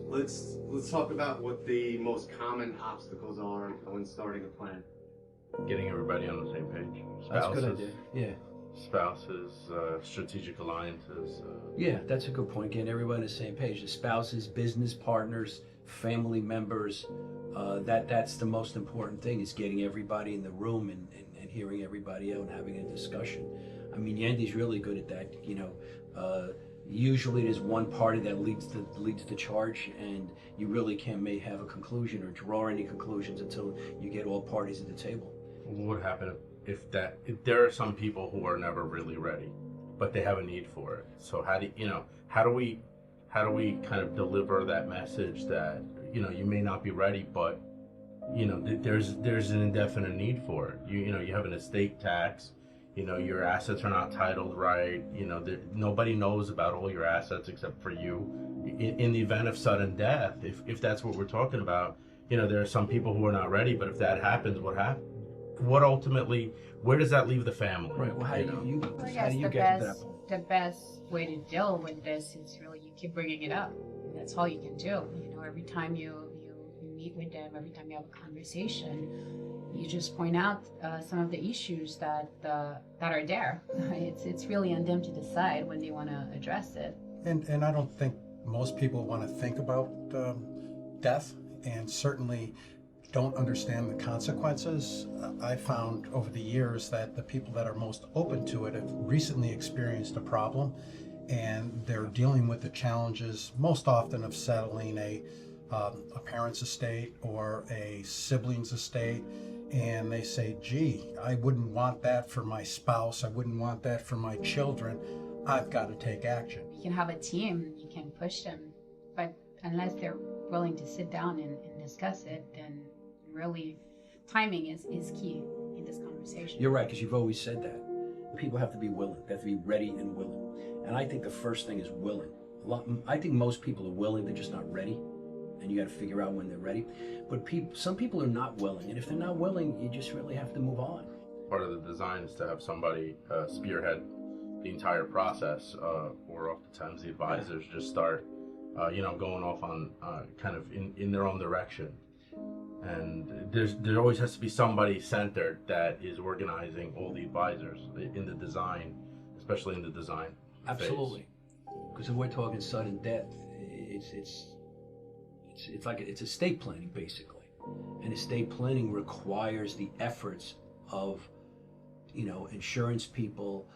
let's talk about what the most common obstacles are when starting a plan. Getting everybody on the same page. That's a good idea. Yeah. Spouses, strategic alliances. Yeah, that's a good point. Getting everybody on the same page. The spouses, business partners, family members. That's the most important thing, is getting everybody in the room and hearing everybody out and having a discussion. I mean, Yandy's really good at that. Usually there's one party that leads the charge, and you really can't have a conclusion or draw any conclusions until you get all parties at the table. What would happen if there are some people who are never really ready, but they have a need for it? So how do we kind of deliver that message that you may not be ready, but there's an indefinite need for it. You have an estate tax. Your assets are not titled right. Nobody knows about all your assets except for you. In the event of sudden death, if that's what we're talking about, there are some people who are not ready. But if that happens, what happens? Where does that leave the family? Right. Well, how do you get to that point? The best way to deal with this is really you keep bringing it up. That's all you can do. Every time you meet with them, every time you have a conversation, you just point out some of the issues that are there. It's really on them to decide when they want to address it. And I don't think most people want to think about death, and certainly don't understand the consequences. I found over the years that the people that are most open to it have recently experienced a problem, and they're dealing with the challenges most often of settling a parent's estate or a sibling's estate, and they say, gee, I wouldn't want that for my spouse, I wouldn't want that for my children, I've got to take action. You can have a team, you can push them, but unless they're willing to sit down and discuss it, then really timing is key in this conversation. You're right, because you've always said that. People have to be willing, they have to be ready and willing. And I think the first thing is willing. I think most people are willing, they're just not ready. And you got to figure out when they're ready. But some people are not willing, and if they're not willing, you just really have to move on. Part of the design is to have somebody spearhead the entire process, or oftentimes the advisors just start, going off on kind of in their own direction. And there always has to be somebody centered that is organizing all the advisors in the design, especially in the design Absolutely. Because if we're talking sudden death, it's estate planning basically, and estate planning requires the efforts of insurance people,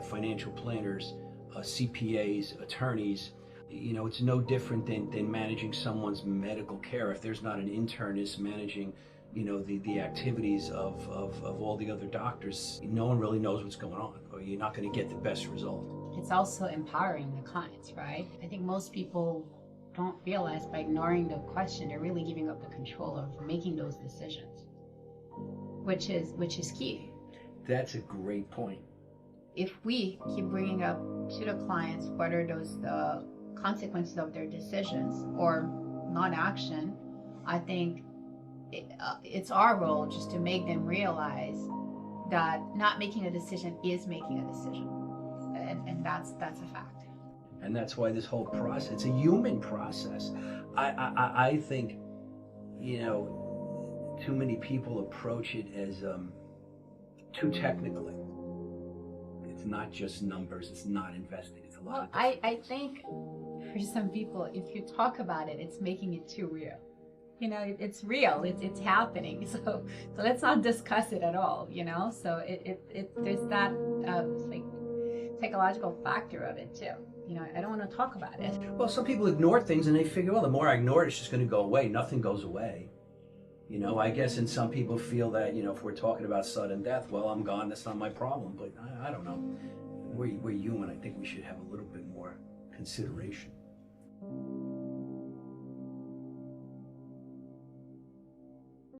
financial planners, CPAs, attorneys. It's no different than managing someone's medical care. If there's not an internist managing the activities of all the other doctors, no one really knows what's going on, or you're not going to get the best result. It's also empowering the clients, right? I think most people don't realize by ignoring the question, they're really giving up the control of making those decisions, which is key. That's a great point. If we keep bringing up to the clients what are the consequences of their decisions or non-action, I think it's our role just to make them realize that not making a decision is making a decision, and that's a fact. And that's why this whole process, it's a human process. I think, too many people approach it as too technically. It's not just numbers, it's not investing, it's a lot of I think for some people, if you talk about it, it's making it too real. It's real, it's happening. So let's not discuss it at all, So there's that like psychological factor of it too. I don't want to talk about it. Well, some people ignore things and they figure, well, the more I ignore it, it's just going to go away. Nothing goes away. I guess, and some people feel that, if we're talking about sudden death, well, I'm gone, that's not my problem. But I don't know. We're human. I think we should have a little bit more consideration.